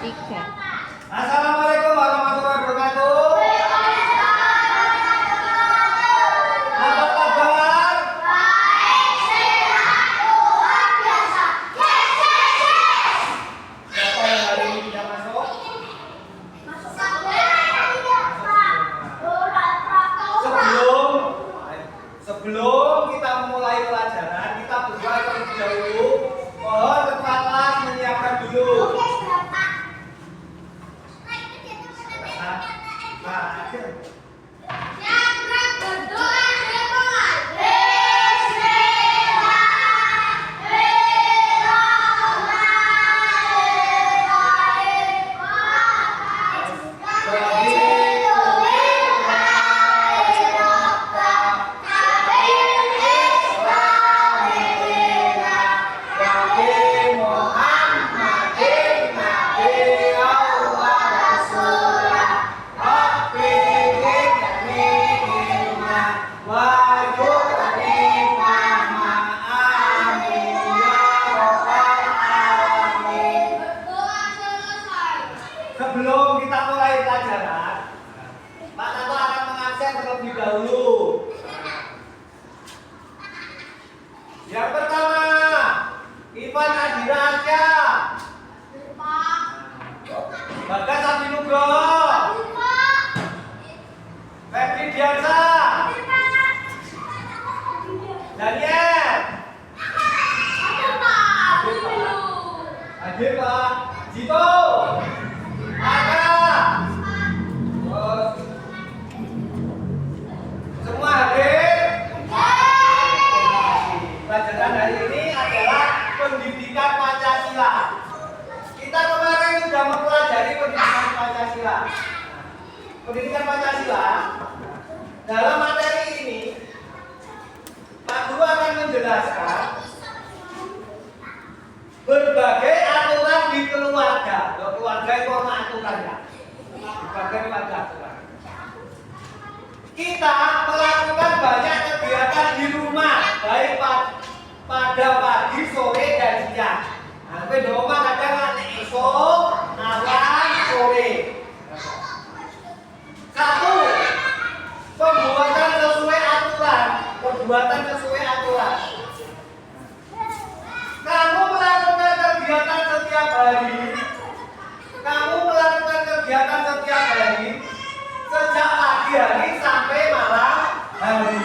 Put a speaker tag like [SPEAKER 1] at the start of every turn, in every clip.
[SPEAKER 1] 3.
[SPEAKER 2] Assalamualaikum warahmatullahi wabarakatuh. Apa kabar?
[SPEAKER 3] Baik, sehat, luar biasa. Yes, yes, yes.
[SPEAKER 2] Siapa yang hari ini tidak masuk?
[SPEAKER 3] Masuk tidak, Pak.
[SPEAKER 2] Sebelum kita memulai pelajaran, kita berdoa terlebih dahulu. Mohon ketua kelas menyiapkan dulu.
[SPEAKER 3] Oke, sudah, Pak.
[SPEAKER 2] Nah,
[SPEAKER 3] Yang berat berdoa dimulai. Bismillah.
[SPEAKER 2] Sebelum kita mulai pelajaran, Pak Tato akan mengabsen terlebih dahulu. Yang pertama, Ivan Adira Asya, Bagas Adi Nugroho, Febri Diansa, Daniel, hadir Pak, Jito, Aka, terus semua hadir. Pelajaran hari ini adalah pendidikan Pancasila. Kita kemarin sudah mempelajari pendidikan Pancasila. Pendidikan Pancasila dalam materi ini Pak Guru akan menjelaskan berbagai aturan di keluarga. Keluarga itu apa aturannya? Berbagai macam aturan. Kita melakukan banyak kegiatan di rumah, baik pada pagi, sore, dan siang. Nah, di rumah kadang esok, awan, sore. Satu, pembuatan sesuai aturan. Pembuatan sesuai aturan. Kamu melakukan kegiatan setiap hari. Kamu melakukan kegiatan setiap hari sejak pagi hari sampai malam hari.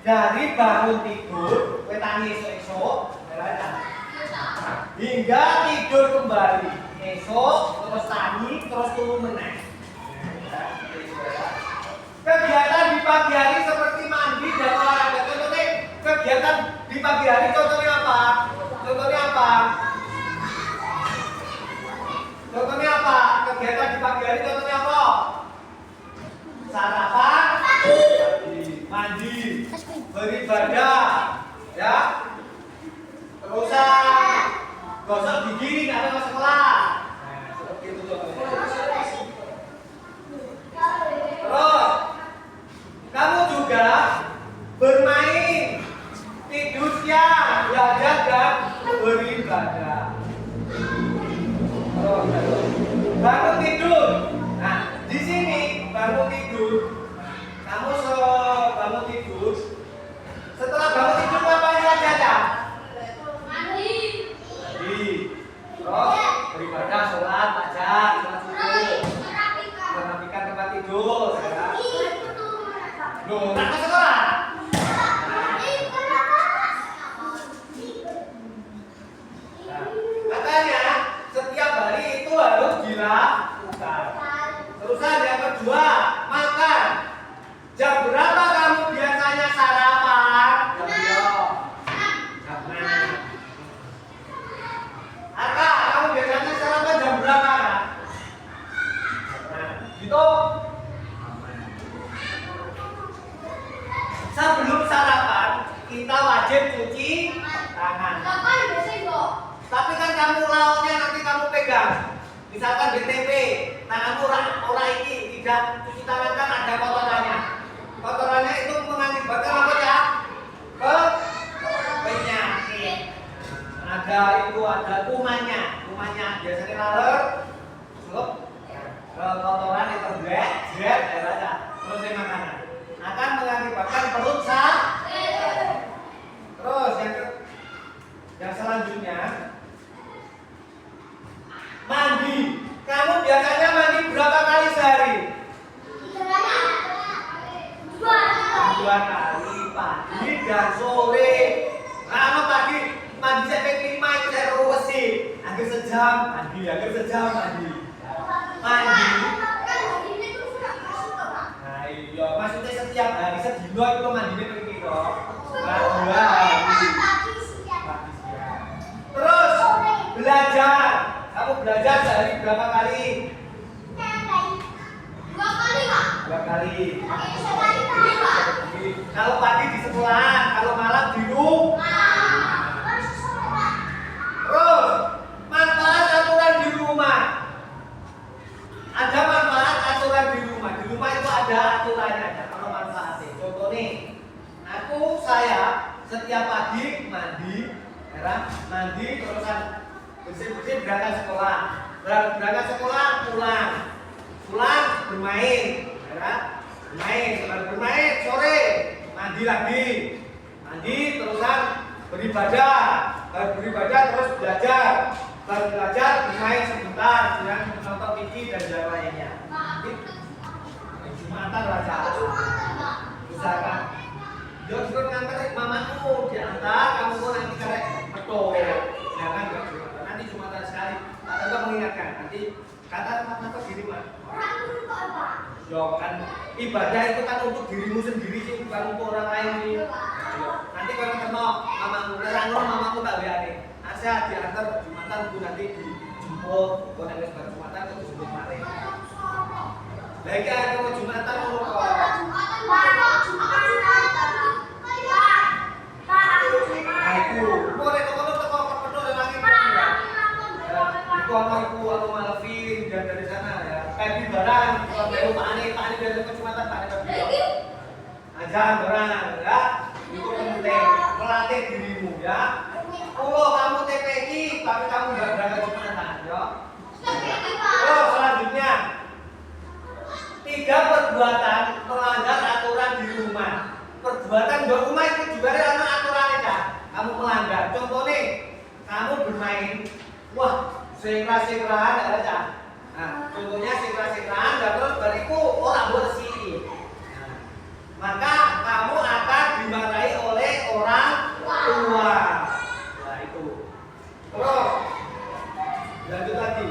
[SPEAKER 2] Dari bangun tidur, wetangi esok, hingga tidur kembali. Esok terus tani, terus turu meneh. Kegiatan di pagi hari seperti mandi dan olahraga. Contohnya kegiatan di pagi hari contohnya apa? Contohnya apa? Contohnya apa? Kegiatan di pagi hari contohnya apa? Sarapan, mandi, beribadah, ya. Terus gosok gigi nggak ada sekolah. Nah, seperti itu contohnya. Terus kamu juga bermain, tidur siang, belajar dan beribadah. Bangun tidur. Nah, di sini bangun tidur. Kamu bangun tidur. Setelah bangun tidur ngapain saja? Mandi. Terus beribadah, sholat, baca, sholat subuh. Merapikan tempat tidur. Ya. Loh, nak ke sekolah? Makanya setiap hari itu harus dilakukan. Terusan yang kedua, makan. Jam berapa kamu biasanya sarapan? Jam 6. Aka, kamu biasanya sarapan jam berapa? Gitu. Sebelum sarapan, kita wajib cuci tangan.
[SPEAKER 3] Kapan biasanya, Dok?
[SPEAKER 2] Tapi kan kamu lauknya nanti kamu pegang. Misalkan BTP, tanganmu orang ini tidak cuci tangan kan ada kotorannya. Kotorannya itu mengakibatkan apa ya? Penyakit. Ada itu ada kumannya biasanya laler kali pagi dan sore. Karena pagi mandi sampai 5 itu saya ruwes sih. Akhir sejam mandi. Mandi. Nah iya, maksudnya setiap hari sedino itu mandinya ping piro? 2 hari. Pagi siang. Terus belajar. Kamu belajar sehari berapa kali? 2 kali. Kalau pagi di sekolah, kalau malam di rumah. Terus manfaat aturan di rumah. Ada manfaat aturan di rumah. Di rumah itu ada aturannya, ada kalau manfaatnya. Contoh nih, saya setiap pagi mandi, mandi terusan bersih-bersih berangkat sekolah. Berangkat sekolah pulang bermain, bermain sore mandi lagi, terusan beribadah terus belajar bermain sebentar dengan menonton TV dan yang lainnya. Jumatan raja usahakan Jodhpur ngantar mamamu diantar, kamu mau nanti karek betul jangan gak Jumatan, nanti Jumatan sekali atau mengingatkan nanti kata apa diri mah kan ibadah itu kan untuk dirimu sendiri sih, bukan untuk orang lain sih. Nanti kalau ketemu mamamu tak lihat saya diantar Jumatan, bu nanti dijemput, bu nanti bar Jumatan ke dijemput mari. Lagi aku mau Jumatan mau kok. Aku boleh kalau teko kepedo lagi. Iku aku Malvin dan dari sana ya. Kayak barang kalau dari Pak Ani dari Jumatan Pak Ani. Ajar barang ya. Itu penting melatih dirimu ya. Kalau kamu TPI tapi kamu enggak berangkat Jumatan ya. Terus selanjutnya 3 perbuatan melanggar aturan di rumah. Perbuatan di rumah itu juga ada aturannya kan. Kamu melanggar. Contoh nih, kamu bermain, wah, sekra-sekraan ada kan. Nah, contohnya sekra-sekraan dan terus bariku orang bersih. Nah, maka kamu akan dimarahi oleh orang tua. Nah, itu. Terus lanjut lagi.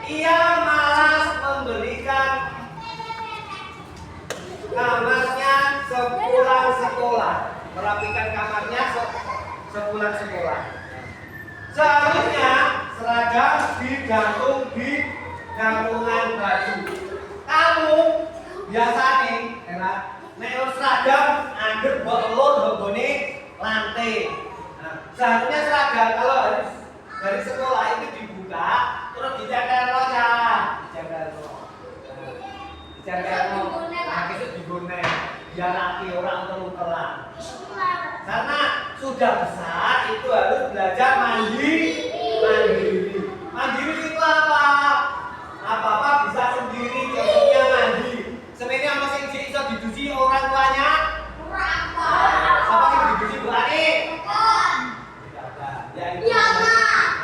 [SPEAKER 2] Ia malas memberikan kamarnya sepulang sekolah, merapikan kamarnya sepulang sekolah. Seharusnya seragam digantung di gantungan baju. Kamu biasa nih, nek seragam angger bolon hobone lantai. Nah, seharusnya seragam kalau harus dari sekolah itu dibuka terus dijaga aja, nah itu digone biar rapi orang terluka. Karena sudah besar itu harus belajar mandiri. Mandiri itu apa bisa sendiri, contohnya mandi. Sebenarnya masih bisa didusi orang tuanya. Apa sih didusi Bu Ani? Ya itu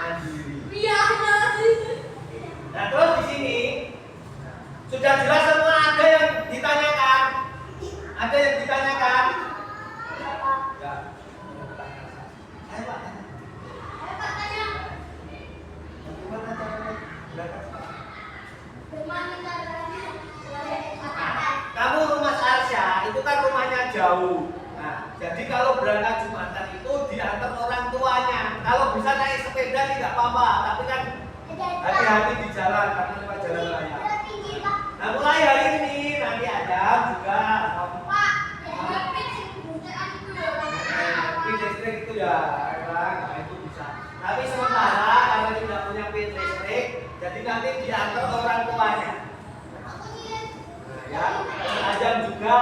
[SPEAKER 2] mandiri. Nah terus di sini sudah jelas semua, ada yang ditanyakan? Ya. Ayo Pak. Kamu rumah Arsya itu kan rumahnya jauh. Nah, jadi kalau berangkat Jumatan itu diantar orang tuanya. Kalau bisa naik sepeda sih nggak apa-apa, tapi kan hati-hati di jalan karena lewat jalan raya. Nah, mulai hari ini nanti ada juga listrik itu ya, nah itu bisa. Tapi sementara karena tidak punya pin listrik, jadi nanti diantar orang tuanya. Nah, ya, ajan juga.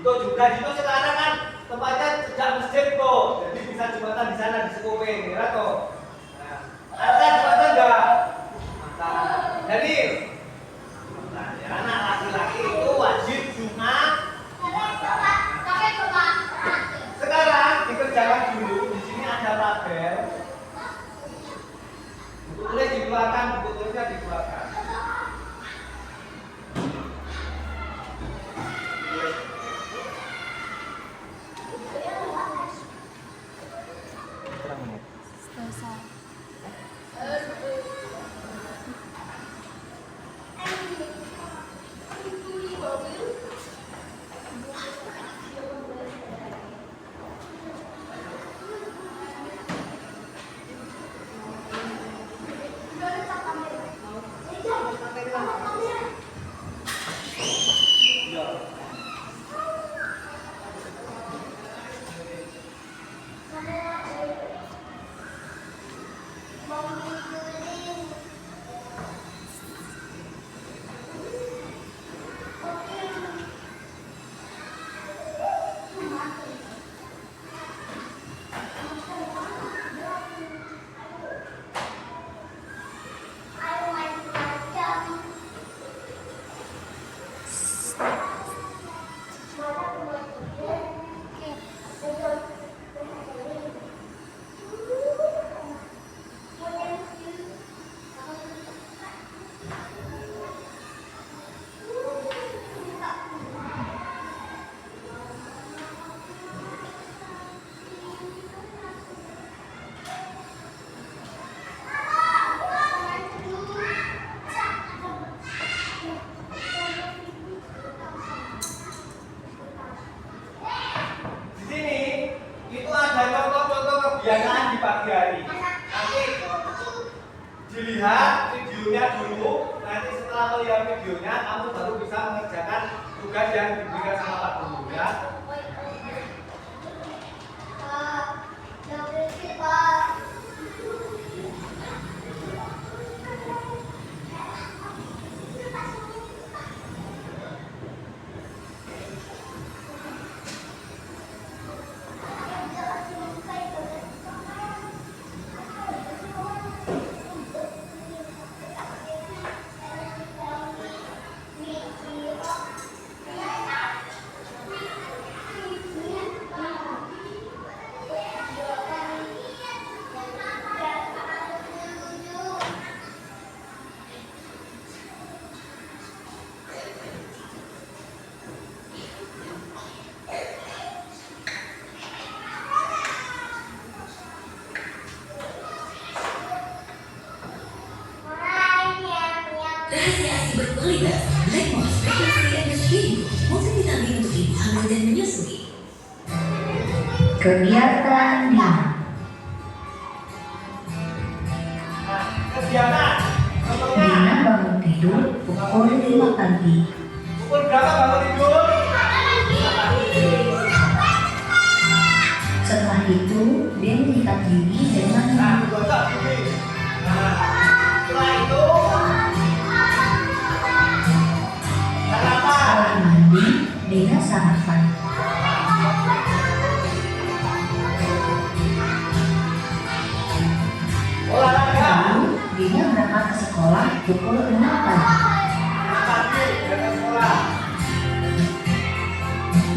[SPEAKER 2] Dito sekarang kan tempatnya sejak masjid kok, jadi bisa Jumatan di sana di Sekuping, ya toh. Nah, ada Jumatan enggak? Jadi anak laki-laki itu wajib Jumat. Sekarang dikerjakan dulu. Di sini ada tabel. Buku tulis dikeluarkan, buku tulisnya dikeluarkan. dilihat videonya dulu. Nanti setelah melihat videonya, kamu baru bisa mengerjakan tugas yang diberikan sama Pak Guru ya.
[SPEAKER 1] Rahasia ASI berkualitas Blackmore Special Energy multivitamin untuk ibu hamil dan menyusui.
[SPEAKER 4] Kegiatan Dina.
[SPEAKER 2] Nah, kegiatan contohnya
[SPEAKER 4] Dina bangun tidur pukul 5 pagi.
[SPEAKER 2] pukul berapa bangun tidur?
[SPEAKER 4] Setelah itu, dia menyikat gigi dengan
[SPEAKER 2] Nah, gosok gigi. Nah, setelah itu sarapan.
[SPEAKER 4] setelah mandi, Dina sarapan.
[SPEAKER 2] Olahraga.
[SPEAKER 4] Lalu, Dina berangkat ke sekolah pukul 6 pagi
[SPEAKER 2] Pagi dari sekolah.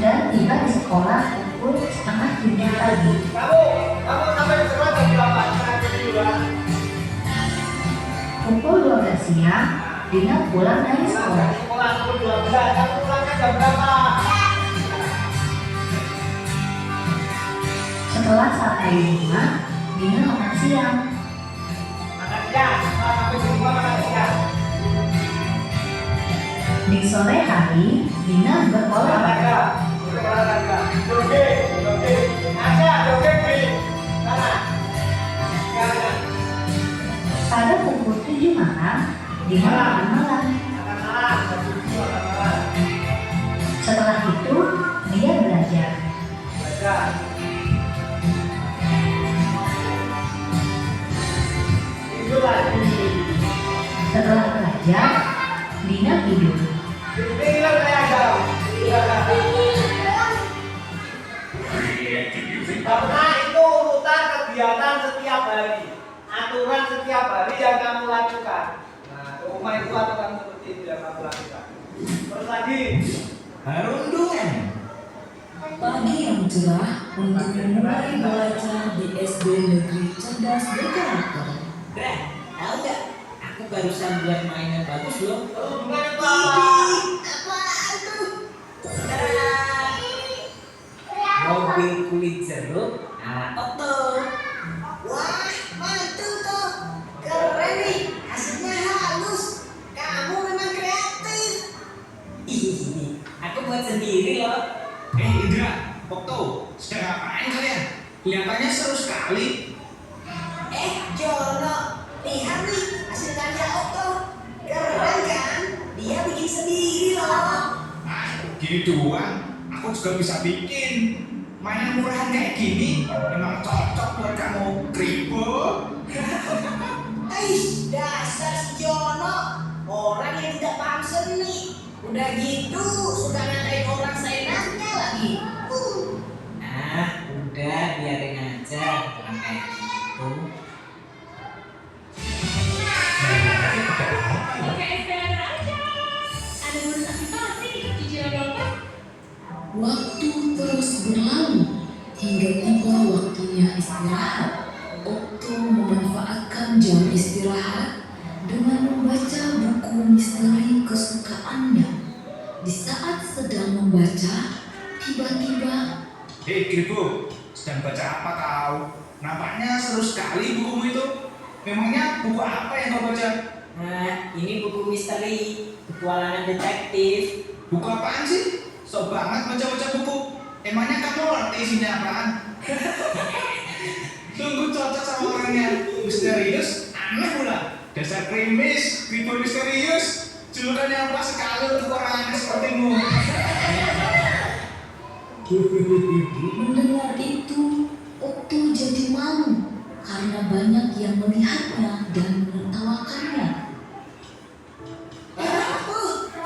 [SPEAKER 4] dan tiba di sekolah pukul setengah 7 pagi.
[SPEAKER 2] Kamu sampai di sekolah jam berapa? Setengah 7
[SPEAKER 4] Pukul 12 siang, Dina pulang dari sekolah.
[SPEAKER 2] Sekolah pukul 12. Kamu pulangnya jam berapa?
[SPEAKER 4] Setelah sampai di rumah, Dina makan siang.
[SPEAKER 2] Makan siang. Setelah sampai di rumah makan siang.
[SPEAKER 4] Di sore hari, Dina berolahraga.
[SPEAKER 2] Olahraga. Jogging. Ada jogging di sana. Sana.
[SPEAKER 4] Pada pukul 7 malam, Dina makan malam.
[SPEAKER 2] Makan malam. Jam 7 makan malam.
[SPEAKER 4] Setelah itu, dia belajar.
[SPEAKER 2] Belajar. Tidur lagi.
[SPEAKER 4] Setelah belajar, Dina tidur.
[SPEAKER 2] Tinggal saya jauh. Karena itu urutan kegiatan setiap hari, aturan setiap hari yang kamu lakukan. Nah, rumah itu aturan seperti itu yang kamu lakukan. Terus lagi,
[SPEAKER 5] Harundungan.
[SPEAKER 1] Pagi yang cerah untuk memulai belajar di SD Negeri Cerdas Berkarakter.
[SPEAKER 5] Dah, tahu gak? Aku barusan buat mainan bagus loh.
[SPEAKER 2] hubungan itu apa?
[SPEAKER 5] Apaan tuh? Dah. Mobil kulit jeruk ala Otto. Wah, mantul tuh. Keren nih, hasilnya halus. Kamu memang kreatif. Ih, aku buat sendiri loh.
[SPEAKER 6] Indra, Okto, sedang ngapain kalian? Kelihatannya seru sekali.
[SPEAKER 5] Jono, lihat nih hasil karya Otto. Keren kan? Dia bikin sendiri loh.
[SPEAKER 6] Gini doang, aku juga bisa bikin. Mainan murahan kayak gini, memang cocok buat kamu, Kribo.
[SPEAKER 5] Aish, dasar si Jono. Orang yang tidak paham seni. Udah gitu, suka ngatain orang seenaknya lagi. Udah, biarin aja. Orang kayak gitu.
[SPEAKER 1] Waktu terus berlalu hingga tiba waktunya istirahat. Okto memanfaatkan jam istirahat dengan membaca buku misteri kesukaannya. Di saat sedang membaca, tiba-tiba
[SPEAKER 6] Hei Kribo, sedang baca apa kau? Nampaknya seru sekali bukumu itu. Memangnya buku apa yang kau baca?
[SPEAKER 5] Nah, ini buku misteri, petualangan detektif.
[SPEAKER 6] Buku apaan sih? Sok banget baca-baca buku. Emangnya kamu ngerti isinya apaan? Sungguh cocok sama orangnya. Misterius, aneh pula. Dasar krimis, tipe misterius, julukan yang pas sekali untuk orang aneh sepertimu.
[SPEAKER 1] Mendengar itu, Okto jadi malu karena banyak yang melihatnya dan menertawakannya.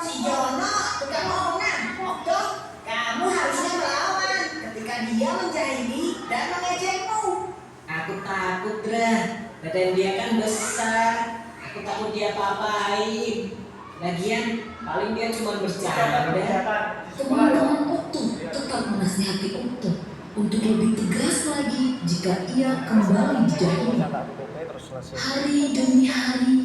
[SPEAKER 5] Si Jono, tukang onan. Okto, kamu harusnya melawan ketika dia menjahili dan mengejekmu.
[SPEAKER 7] Aku takut, Dra. Badan dia kan besar. Aku takut dia apa-apain. Lagian, paling dia cuma bercanda.
[SPEAKER 1] Teman-teman Okto tetap menasihati Okto untuk lebih tegas lagi jika ia kembali dijahili. Hari demi hari,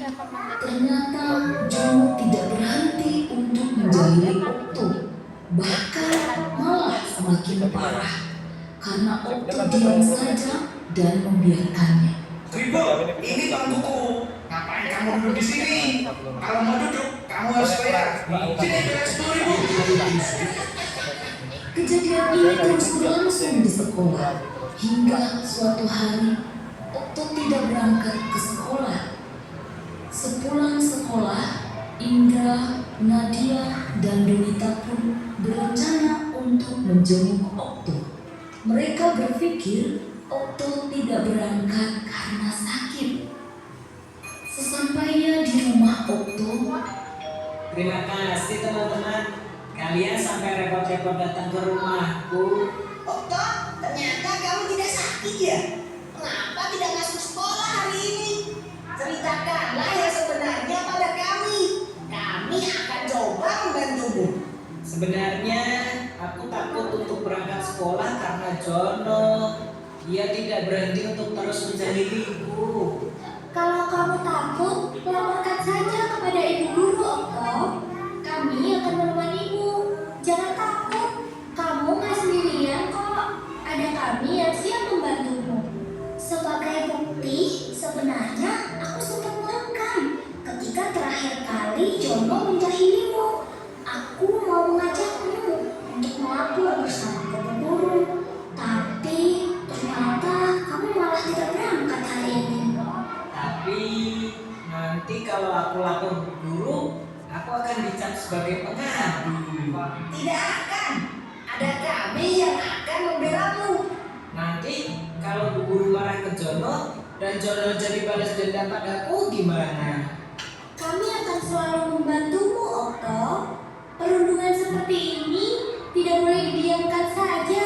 [SPEAKER 1] ternyata Jono tidak berhenti untuk menjahili Okto. Bahkan malah semakin parah karena Okto diam saja dan membiarkannya.
[SPEAKER 6] Ribu, ini bangkuku. Ngapain kamu duduk di sini? Kalau mau duduk, kamu harus bayar. Sini bayar 10.000.
[SPEAKER 1] Kejadian ini terus berlangsung di sekolah hingga suatu hari Okto tidak berangkat ke sekolah. Sepulang sekolah, Indra, Nadia, dan Donita pun berencana untuk menjenguk Okto. Mereka berpikir Okto tidak berangkat karena sakit. Sesampainya di rumah Okto,
[SPEAKER 7] Terima kasih, teman-teman. Kalian sampai repot-repot datang ke rumahku.
[SPEAKER 5] Okto, ternyata kamu tidak sakit ya? Mengapa tidak masuk sekolah hari ini? Ceritakanlah yang sebenarnya pada kami. Kami akan coba membantumu.
[SPEAKER 7] Sebenarnya, aku takut untuk berangkat sekolah karena Jono. Dia tidak berhenti untuk terus menjahiliku.
[SPEAKER 3] Kalau kamu takut, laporkan saja kepada ibu guru, Okto. Kami akan menemanimu. Jangan takut, kamu nggak sendirian kok. Ada kami yang siap membantumu. Sebagai bukti, sebenarnya aku sempat merekam ketika terakhir kali Jono menjahilimu. Aku mau mengajakmu untuk melapor bersama ke guru. Tapi ternyata kamu malah tidak berangkat hari ini.
[SPEAKER 7] Tapi nanti kalau aku lapor ke guru, aku akan dicap sebagai pengadu.
[SPEAKER 5] Tidak akan. Ada kami yang akan membelamu.
[SPEAKER 7] Nanti kalau Bu Guru marah ke Jono dan Jono jadi balas dendam padaku gimana?
[SPEAKER 3] Kami akan selalu membantumu, Okto. Perundungan seperti ini tidak boleh didiamkan saja.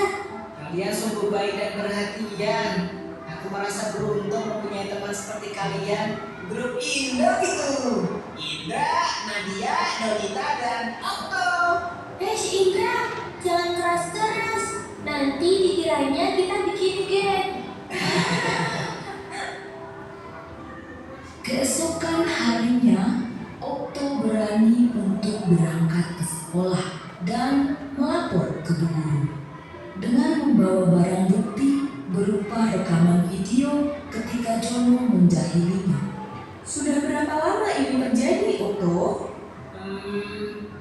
[SPEAKER 7] Kalian sungguh baik dan perhatian. Aku merasa beruntung mempunyai teman seperti kalian.
[SPEAKER 5] Grup Indo gitu. Indra, Nadia, Donita, dan Okto.
[SPEAKER 3] Si Indra, jangan keras-keras. Nanti dikiranya kita bikin geng.
[SPEAKER 1] keesokan harinya Okto berani untuk berangkat ke sekolah dan melapor ke Bu Guru dengan membawa barang bukti berupa rekaman video ketika Jono menjahilinya. Sudah berapa lama ini terjadi, Okto?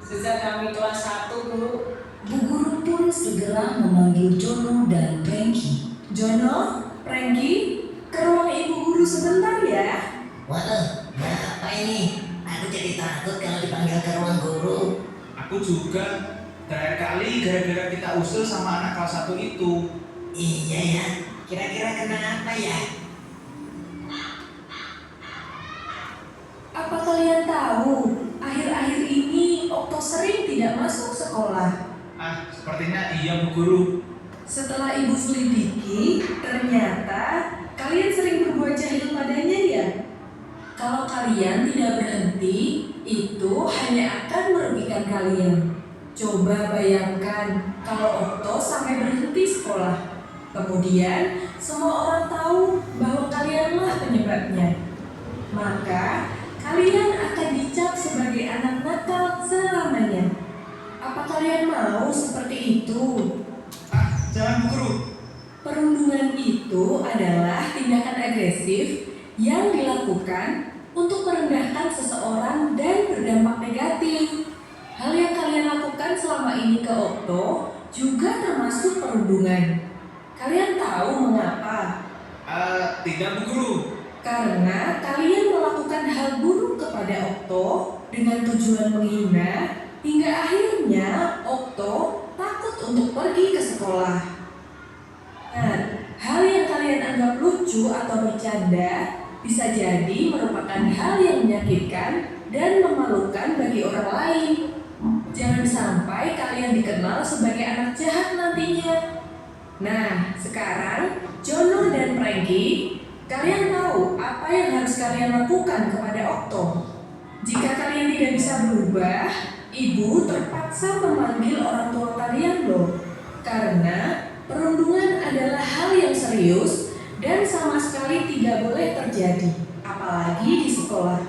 [SPEAKER 7] Sejak kami kelas 1, Bu.
[SPEAKER 1] Bu Guru pun segera memanggil Jono dan Prengki.
[SPEAKER 8] Jono, Prengki, ke ruang ibu guru sebentar ya.
[SPEAKER 5] Waduh, apa ini? Aku jadi takut kalau dipanggil ke ruang guru.
[SPEAKER 6] Aku juga. Terakhir kali gara-gara kita usul sama anak kelas 1 itu.
[SPEAKER 5] Iya ya, kira-kira kenapa ya?
[SPEAKER 8] Apa kalian tahu, akhir-akhir ini Okto sering tidak masuk sekolah.
[SPEAKER 6] Ah, sepertinya iya Bu Guru.
[SPEAKER 8] Setelah ibu selidiki, ternyata kalian sering berbuat jahil padanya ya. Kalau kalian tidak berhenti, itu hanya akan merugikan kalian. Coba bayangkan kalau Okto sampai berhenti sekolah. Kemudian semua orang tahu bahwa kalianlah penyebabnya. Maka kalian akan dicap sebagai anak nakal selamanya. Apa kalian mau seperti itu?
[SPEAKER 6] Ah, jangan Bu Guru.
[SPEAKER 8] Perundungan itu adalah tindakan agresif yang dilakukan untuk merendahkan seseorang dan berdampak negatif. Hal yang kalian lakukan selama ini ke Okto juga termasuk perundungan. Kalian tahu mengapa?
[SPEAKER 6] Tidak Bu Guru.
[SPEAKER 8] Karena kalian melakukan hal dengan tujuan menghina, hingga akhirnya Okto takut untuk pergi ke sekolah. Nah, hal yang kalian anggap lucu atau bercanda bisa jadi merupakan hal yang menyakitkan dan memalukan bagi orang lain. Jangan sampai kalian dikenal sebagai anak jahat nantinya. Nah, sekarang Jono dan Frankie, kalian tahu apa yang harus kalian lakukan kepada Okto. Jika kalian tidak bisa berubah, ibu terpaksa memanggil orang tua kalian loh. Karena perundungan adalah hal yang serius dan sama sekali tidak boleh terjadi, apalagi di sekolah.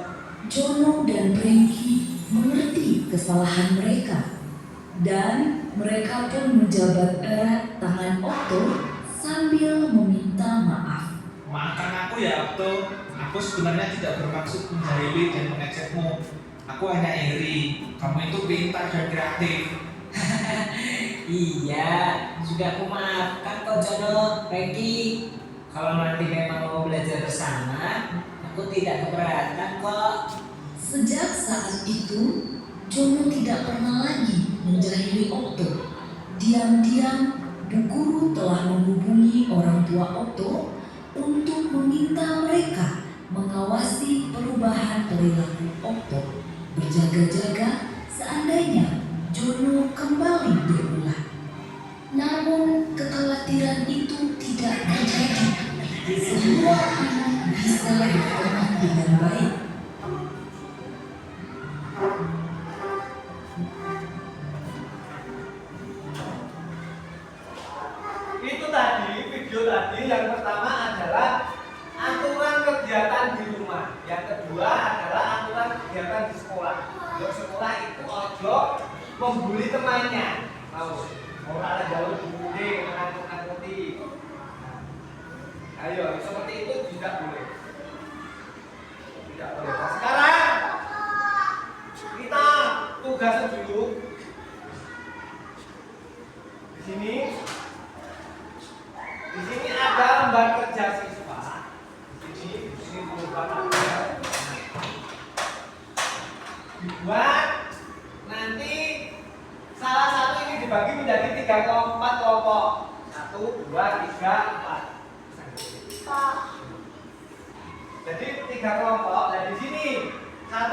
[SPEAKER 1] Jono dan Frankie mengerti kesalahan mereka, dan mereka pun menjabat erat tangan Okto sambil meminta maaf.
[SPEAKER 6] Maafkan aku ya Okto, aku sebenarnya tidak bermaksud menjahili dan mengejekmu. Aku hanya iri, kamu itu pintar dan kreatif.
[SPEAKER 7] Iya, sudah aku maafkan kok Jono, Frankie. Kalau nanti memang mau belajar bersama, aku tidak keberatan kok.
[SPEAKER 1] Sejak saat itu, Jono tidak pernah lagi menjahili Okto. Diam-diam, Bu Guru telah menghubungi orang tua Okto untuk meminta mereka mengawasi perubahan perilaku Okto, berjaga-jaga seandainya Jono kembali berulah. Namun kekhawatiran itu tidak terjadi. Semua anak bisa berteman dengan baik.
[SPEAKER 2] Itu tadi, video tadi yang pertama adalah aturan kegiatan di rumah. Yang kedua adalah aturan kegiatan di sekolah. Di sekolah itu ojo membuli temannya. Orang jauh dibully, menakut-nakuti. Ayo, seperti itu tidak boleh. Tidak boleh. Nah, sekarang kita tugas dulu. Di sini ada lembar kerja siswa. Di sini lembar kerja. Dibuat nanti salah satu ini dibagi menjadi 3 kelompok, 4 kelompok. 1, 2, 3, 4. Jadi 3 kelompok. Dan di sini 1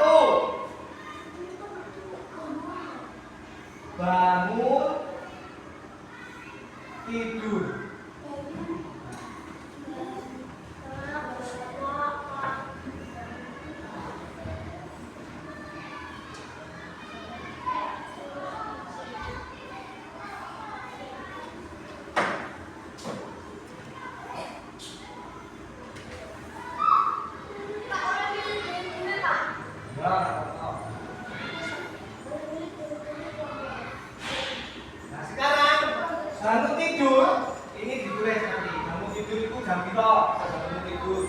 [SPEAKER 2] bangun tidur. Nah sekarang bangun tidur ini ditulis nanti. Bangun tidur itu jam berapa? Bangun tidur.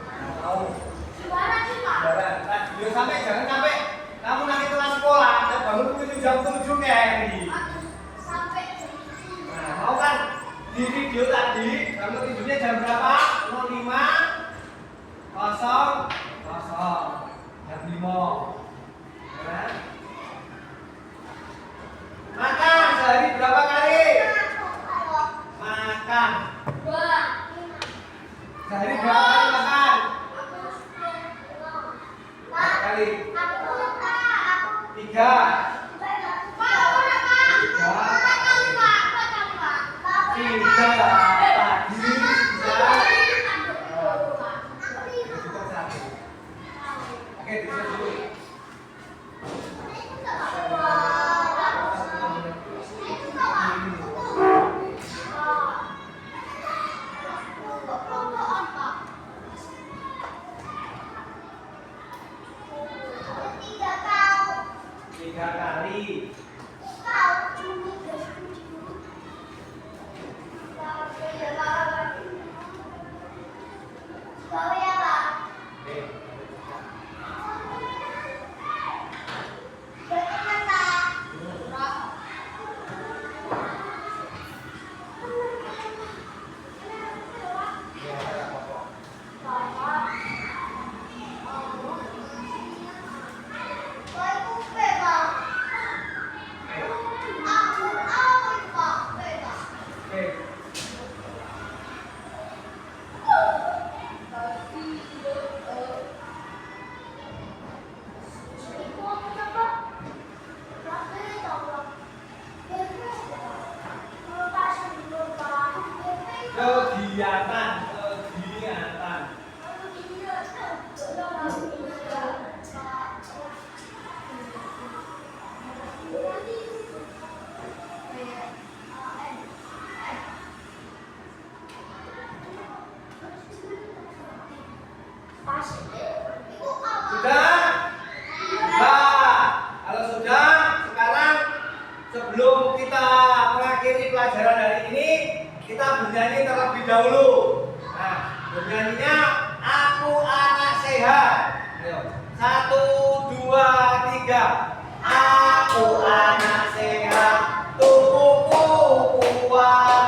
[SPEAKER 2] Nah, tahu. Jangan sampai kamu nanti telat sekolah dan bangun tidur jam 7 kayak. Nah, mau kan di video tadi bangun tidurnya jam berapa? 05.00 jam 5. Nah. Makan sehari berapa kali? Makan. Sehari berapa kali makan? Berapa kali? 3. 3. Oke, bisa dulu. Tiga kali. Ayo. 1, 2, 3. Aku anak sehat, tubuhku kuat,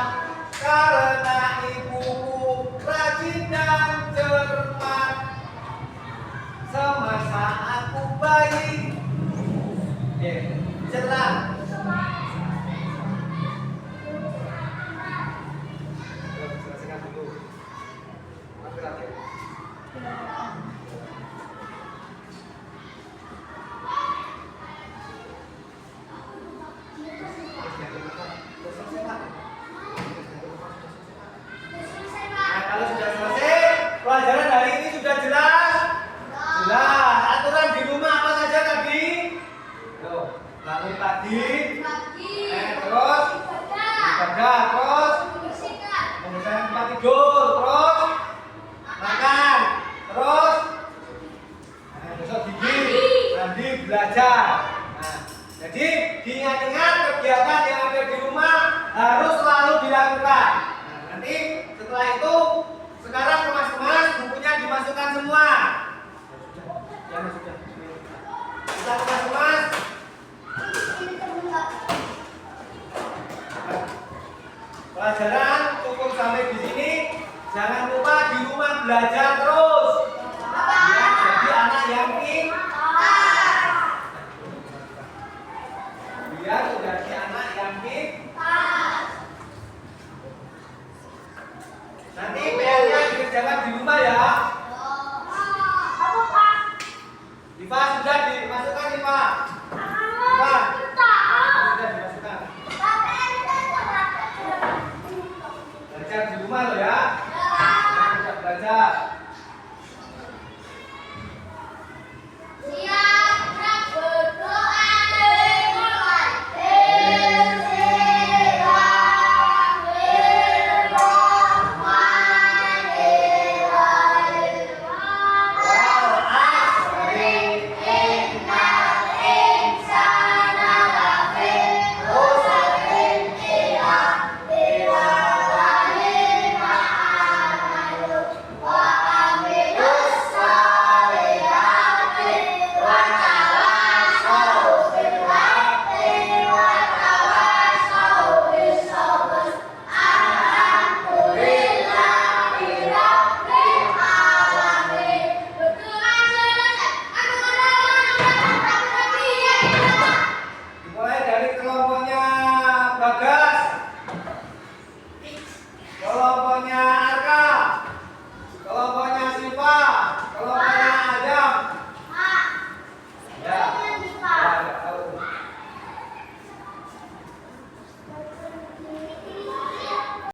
[SPEAKER 2] karena ibuku rajin dan cermat. Semasa aku bayi, cerah. Selesaikan dulu. Laki-laki. Nah, kalau sudah selesai, pelajaran hari ini sudah jelas. Jelas. Aturan di rumah apa saja tadi? Tuh, bangun pagi. Terus ibadah, terus membersihkan tempat tidur, terus makan, terus besok gigi, mandi, belajar. Nah, jadi diingat-ingat kegiatan yang ada di rumah harus selalu dilakukan. Nah, nanti setelah itu sekarang kemas-kemas bukunya dimasukkan semua.